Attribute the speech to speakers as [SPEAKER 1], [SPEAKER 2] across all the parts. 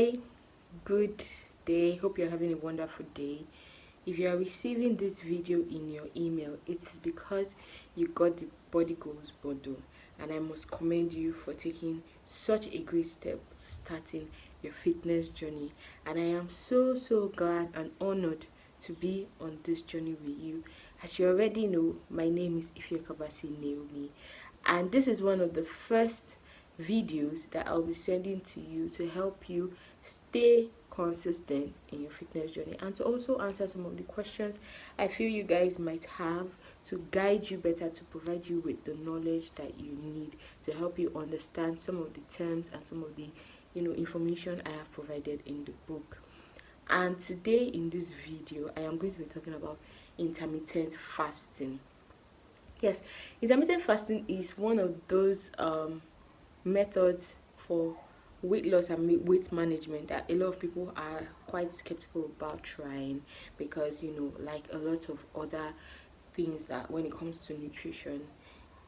[SPEAKER 1] Hi, good day. Hope you're having a wonderful day. If you are receiving this video in your email, it is because you got the body goals bundle, and I must commend you for taking such a great step to starting your fitness journey. And I am so glad and honored to be on this journey with you. As you already know, my name is Ifyokabasi Naomi, and this is one of the first videos that I'll be sending to you to help you stay consistent in your fitness journey, and to also answer some of the questions I feel you guys might have, to guide you better, to provide you with the knowledge that you need to help you understand some of the terms and some of the information I have provided in the book. And today in this video I am going to be talking about intermittent fasting. Yes, intermittent fasting is one of those methods for weight loss and weight management that a lot of people are quite skeptical about trying, because like a lot of other things, that when it comes to nutrition,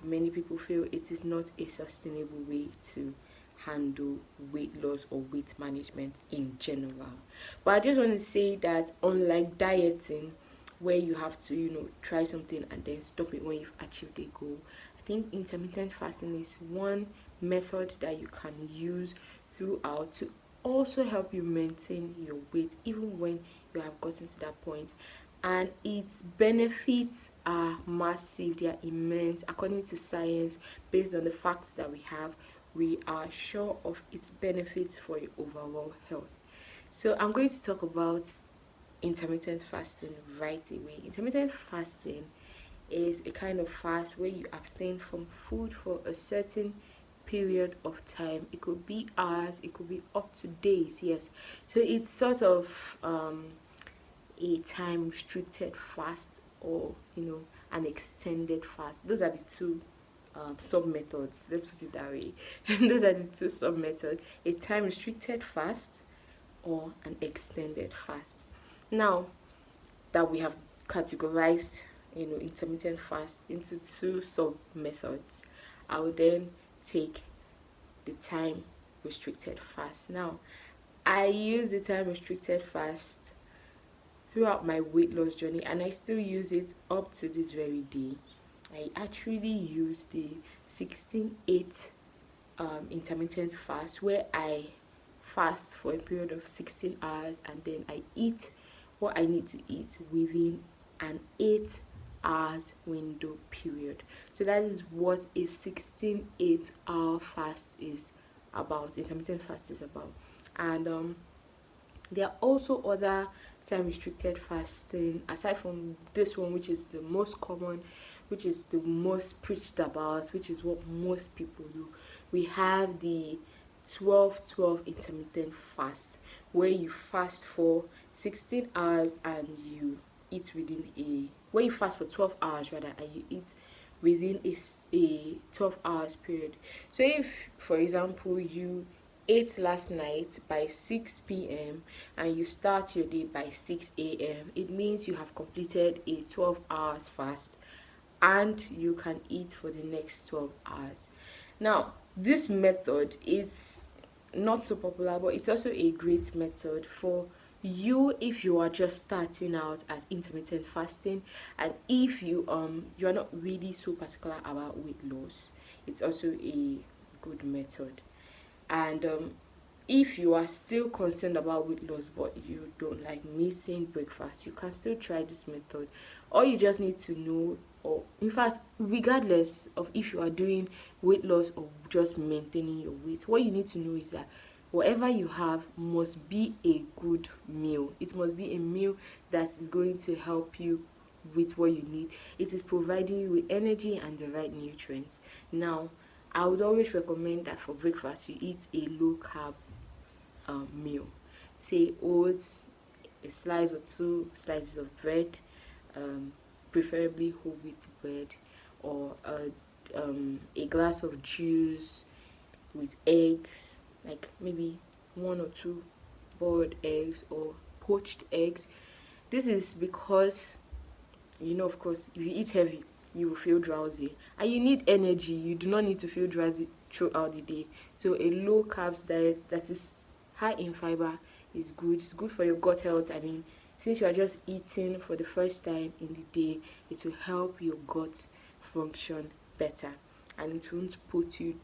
[SPEAKER 1] many people feel it is not a sustainable way to handle weight loss or weight management in general. But I just want to say that unlike dieting, where you have to try something and then stop it when you've achieved a goal, I think intermittent fasting is one method that you can use throughout to also help you maintain your weight even when you have gotten to that point. And its benefits are massive, they are immense. According to science, based on the facts that we have, we are sure of its benefits for your overall health. So I'm going to talk about intermittent fasting right away. Intermittent fasting is a kind of fast where you abstain from food for a certain period of time. It could be hours, it could be up to days. Yes, so it's sort of a time restricted fast, or an extended fast. Those are the two sub methods, let's put it that way. Those are the two sub methods: a time restricted fast or an extended fast. Now that we have categorized intermittent fast into two sub methods, I will then take the time restricted fast. Now, I use the time restricted fast throughout my weight loss journey, and I still use it up to this very day. I actually use the 16-8 intermittent fast, where I fast for a period of 16 hours and then I eat what I need to eat within an 8 hours window period. So that is what a 16-8 hour fast is about, intermittent fast is about. And there are also other time restricted fasting aside from this one, which is the most common, which is the most preached about, which is what most people do. We have the 12-12 intermittent fast, where you fast for 16 hours and you eat within where you fast for 12 hours rather, and you eat within a 12 hours period. So if, for example, you ate last night by 6 p.m. and you start your day by 6 a.m., it means you have completed a 12 hours fast and you can eat for the next 12 hours. Now, this method is not so popular, but it's also a great method for you if you are just starting out at intermittent fasting, and if you're not really so particular about weight loss. It's also a good method. And if you are still concerned about weight loss but you don't like missing breakfast, you can still try this method. All you just need to know, or in fact, regardless of if you are doing weight loss or just maintaining your weight, what you need to know is that whatever you have must be a good meal. It must be a meal that is going to help you with what you need. It is providing you with energy and the right nutrients. Now, I would always recommend that for breakfast you eat a low carb meal. Say oats, a slice or two slices of bread, preferably whole wheat bread, or a glass of juice with eggs, like maybe one or two boiled eggs or poached eggs. This is because, of course, if you eat heavy, you will feel drowsy and you need energy. You do not need to feel drowsy throughout the day. So a low carbs diet that is high in fiber, is good. It's good for your gut health. I mean, since you are just eating for the first time in the day, it will help your gut function better, and it won't put you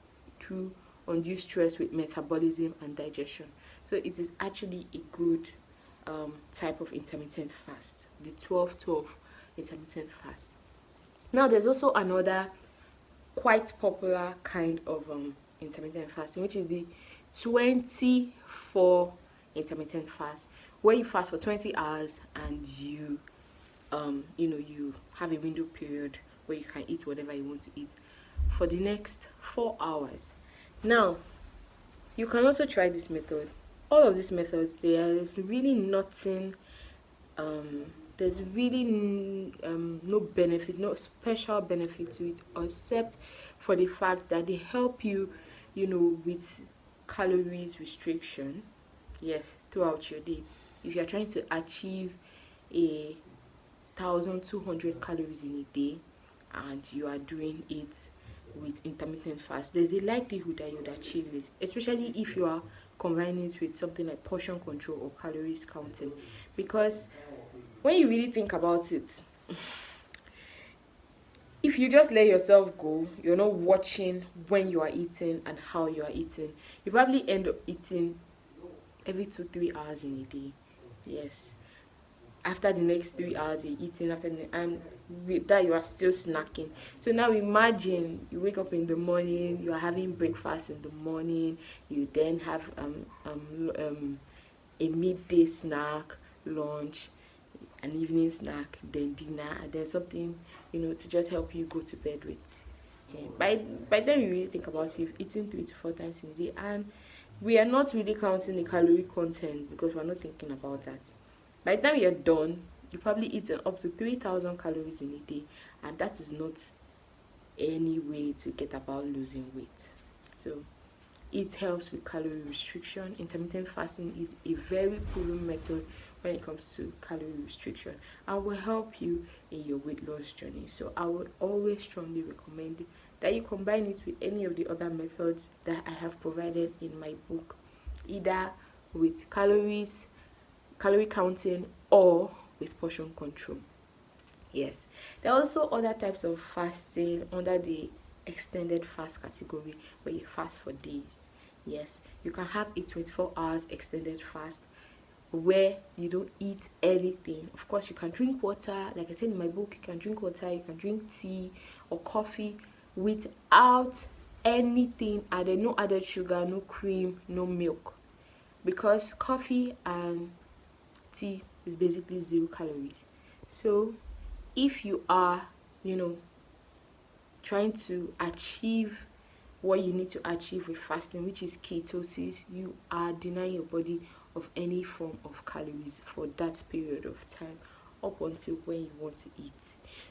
[SPEAKER 1] through undue stress with metabolism and digestion. So it is actually a good type of intermittent fast, the 12-12 intermittent fast. Now there's also another quite popular kind of intermittent fasting, which is the 24 intermittent fast, where you fast for 20 hours and you you have a window period where you can eat whatever you want to eat for the next 4 hours. Now you can also try this method. All of these methods, there's really nothing there's really no benefit, no special benefit to it, except for the fact that they help you, with calories restriction, yes, throughout your day. If you're trying to achieve 1,200 calories in a day and you are doing it with intermittent fast, there's a likelihood that you'd achieve it, especially if you are combining it with something like portion control or calories counting. Because when you really think about it, if you just let yourself go, you're not watching when you are eating and how you are eating, you probably end up eating every 2-3 hours in a day. Yes. After the next 3 hours, you're eating, and with that, you are still snacking. So now imagine you wake up in the morning, you are having breakfast in the morning, you then have a midday snack, lunch, an evening snack, then dinner, and then something, to just help you go to bed with. Yeah. By then you really think about it, you've eaten 3 to 4 times in a day, and we are not really counting the calorie content because we're not thinking about that. By the time you're done, you probably eaten up to 3,000 calories in a day, and that is not any way to get about losing weight. So it helps with calorie restriction. Intermittent fasting is a very proven method when it comes to calorie restriction and will help you in your weight loss journey. So I would always strongly recommend that you combine it with any of the other methods that I have provided in my book, either with calorie counting or with portion control. Yes, there are also other types of fasting under the extended fast category where you fast for days. Yes, you can have a 24 hours extended fast where you don't eat anything. Of course, you can drink water. Like I said in my book, you can drink water, you can drink tea or coffee without anything added, no added sugar, no cream, no milk, because coffee and tea is basically 0 calories. So if you are trying to achieve what you need to achieve with fasting, which is ketosis, you are denying your body of any form of calories for that period of time up until when you want to eat.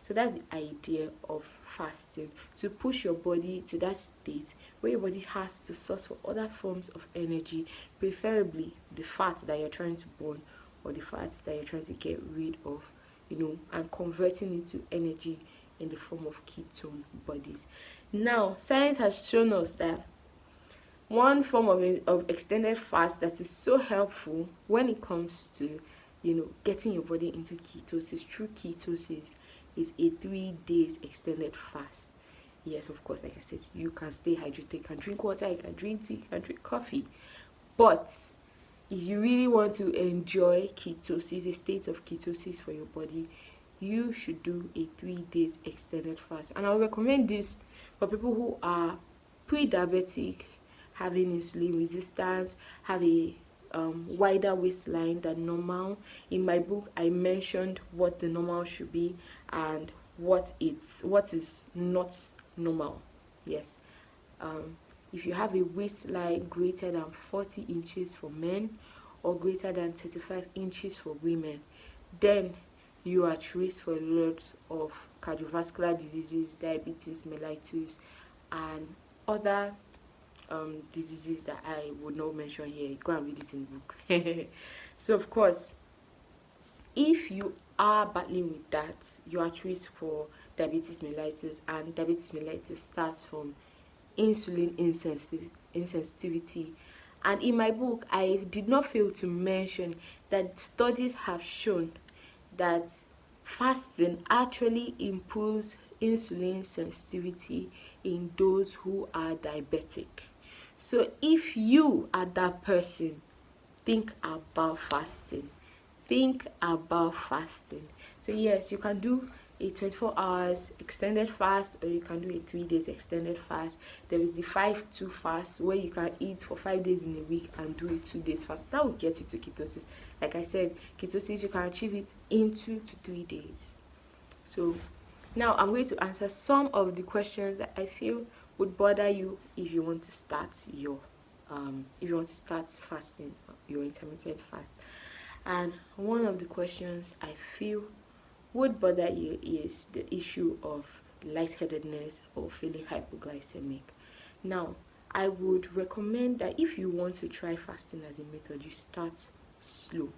[SPEAKER 1] So that's the idea of fasting, to push your body to that state where your body has to source for other forms of energy, preferably the fat that you're trying to burn or the fats that you're trying to get rid of, and converting into energy in the form of ketone bodies. Now, science has shown us that one form of extended fast that is so helpful when it comes to, getting your body into ketosis, true ketosis, is a 3 days extended fast. Yes, of course, like I said, you can stay hydrated, you can drink water, you can drink tea, you can drink coffee. But if you really want to enjoy ketosis, a state of ketosis for your body, you should do a 3 days extended fast. And I would recommend this for people who are pre-diabetic, having insulin resistance, have a wider waistline than normal. In my book, I mentioned what the normal should be and what is not normal. Yes. If you have a waistline greater than 40 inches for men or greater than 35 inches for women, then you are at risk for a lot of cardiovascular diseases, diabetes mellitus, and other diseases that I would not mention here. Go and read it in the book. So of course, if you are battling with that, you are at risk for diabetes mellitus, and diabetes mellitus starts from insulin insensitivity And in my book, I did not fail to mention that studies have shown that fasting actually improves insulin sensitivity in those who are diabetic. So if you are that person, think about fasting. Think about fasting. So yes, you can do a 24 hours extended fast, or you can do a 3 days extended fast. There is the 5-2 fast, where you can eat for 5 days in a week and do a 2 days fast. That will get you to ketosis. Like I said, ketosis, you can achieve it in 2 to 3 days. So now I'm going to answer some of the questions that I feel would bother you if you want to start fasting, your intermittent fast. And one of the questions I feel would bother you is the issue of lightheadedness or feeling hypoglycemic. Now, I would recommend that if you want to try fasting as a method, you start slow.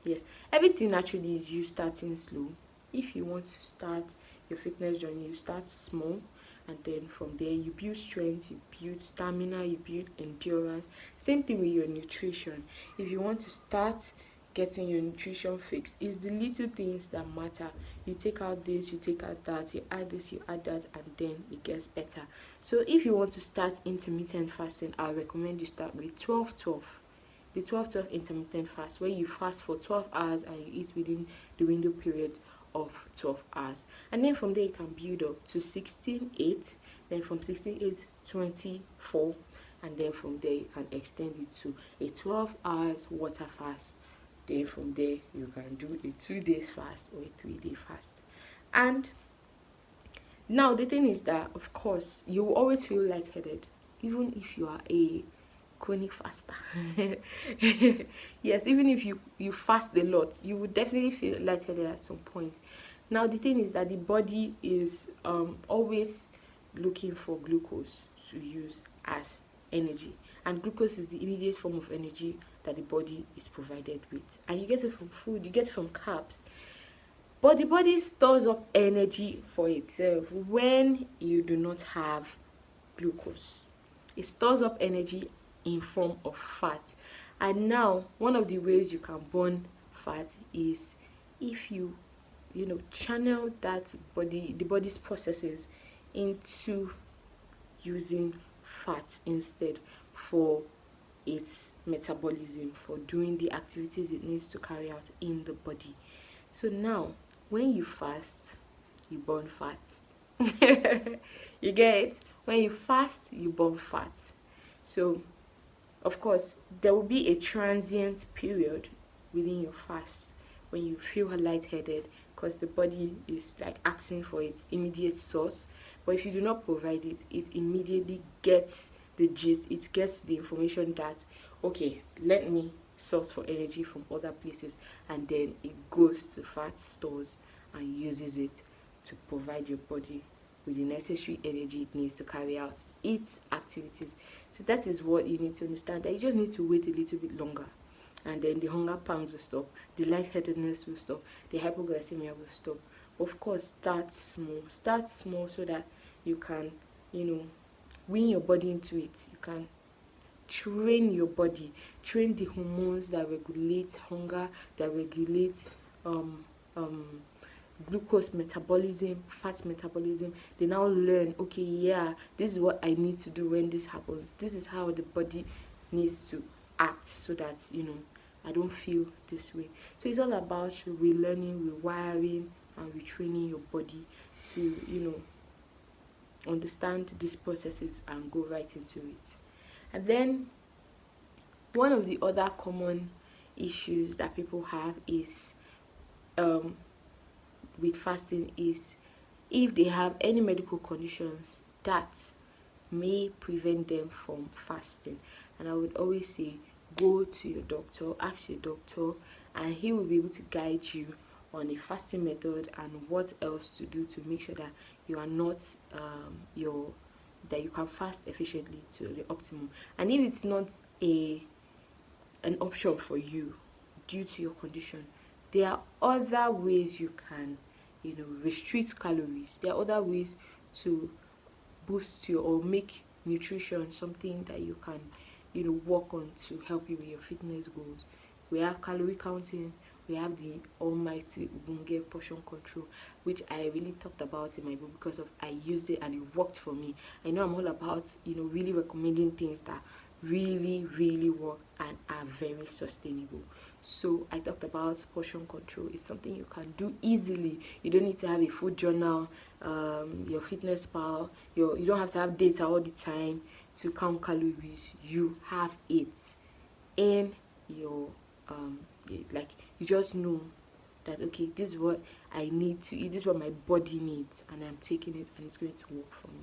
[SPEAKER 1] Yes, everything actually is you starting slow. If you want to start your fitness journey, you start small, and then from there you build strength, you build stamina, you build endurance. Same thing with your nutrition. If you want to start getting your nutrition fixed, it's the little things that matter. You take out this, you take out that, you add this, you add that, and then it gets better. So if you want to start intermittent fasting, I recommend you start with 12-12. The 12-12 intermittent fast, where you fast for 12 hours and you eat within the window period of 12 hours. And then from there you can build up to 16-8, then from 16-8, 24, and then from there you can extend it to a 12 hours water fast. Then from there you can do a 2 days fast or a 3-day fast. And now the thing is that, of course, you will always feel lightheaded, even if you are a chronic faster. Yes, even if you fast a lot, you will definitely feel lightheaded at some point. Now the thing is that the body is always looking for glucose to use as energy, and glucose is the immediate form of energy that the body is provided with, and you get it from food, you get it from carbs. But the body stores up energy for itself when you do not have glucose. It stores up energy in form of fat. And now one of the ways you can burn fat is if you channel the body's processes into using fat instead for its metabolism, for doing the activities it needs to carry out in the body. So now when you fast, you burn fat. You get it? When you fast, you burn fat. So of course, there will be a transient period within your fast when you feel lightheaded, because the body is like asking for its immediate source. But if you do not provide it, it immediately gets the gist, it gets the information that, okay, let me source for energy from other places, and then it goes to fat stores and uses it to provide your body with the necessary energy it needs to carry out its activities. So that is what you need to understand, that you just need to wait a little bit longer, and then the hunger pangs will stop, the lightheadedness will stop, the hypoglycemia will stop. Of course, start small so that you can win your body into it. You can train your body, train the hormones that regulate hunger, that regulate glucose metabolism, fat metabolism. They now learn, okay, yeah, this is what I need to do when this happens. This is how the body needs to act so that I don't feel this way. So it's all about relearning, rewiring, and retraining your body to understand these processes and go right into it. And then one of the other common issues that people have is with fasting is if they have any medical conditions that may prevent them from fasting. And I would always say, go to your doctor, ask your doctor, and he will be able to guide you on a fasting method and what else to do to make sure that you are not that you can fast efficiently to the optimum. And if it's not an option for you due to your condition, there are other ways you can restrict calories. There are other ways to boost or make nutrition something that you can work on to help you with your fitness goals. We have calorie counting, we have the almighty Ubunge portion control, which I really talked about in my book because of I used it and it worked for me. I know I'm all about really recommending things that really really work and are very sustainable. So I talked about portion control. It's something you can do easily. You don't need to have a food journal, your fitness pal, you don't have to have data all the time to count calories. You have it in your like you just know that okay, this is what I need to eat, this is what my body needs, and I'm taking it and it's going to work for me.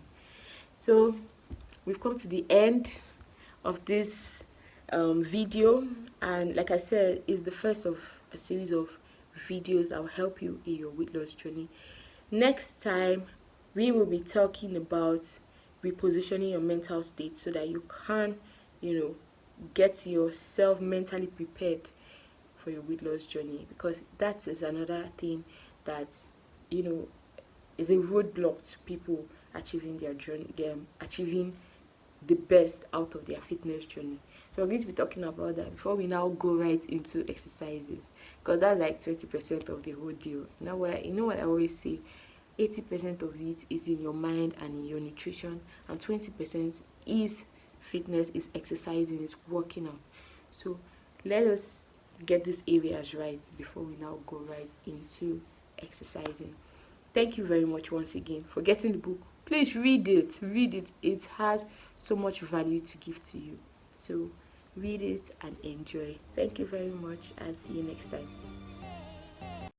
[SPEAKER 1] So we've come to the end of this video, and like I said, it's the first of a series of videos that will help you in your weight loss journey. Next time we will be talking about repositioning your mental state so that you can get yourself mentally prepared for your weight loss journey, because that is another thing that is a roadblock to people achieving their journey, them achieving the best out of their fitness journey. So we're going to be talking about that before we now go right into exercises, because that's like 20% of the whole deal. You know what I always say, 80% of it is in your mind and in your nutrition, and 20% is fitness, is exercising, is working out. So let us get these areas right before we now go right into exercising. Thank you very much once again for getting the book. Please read it. It has so much value to give to you. So read it and enjoy. Thank you very much. I'll see you next time.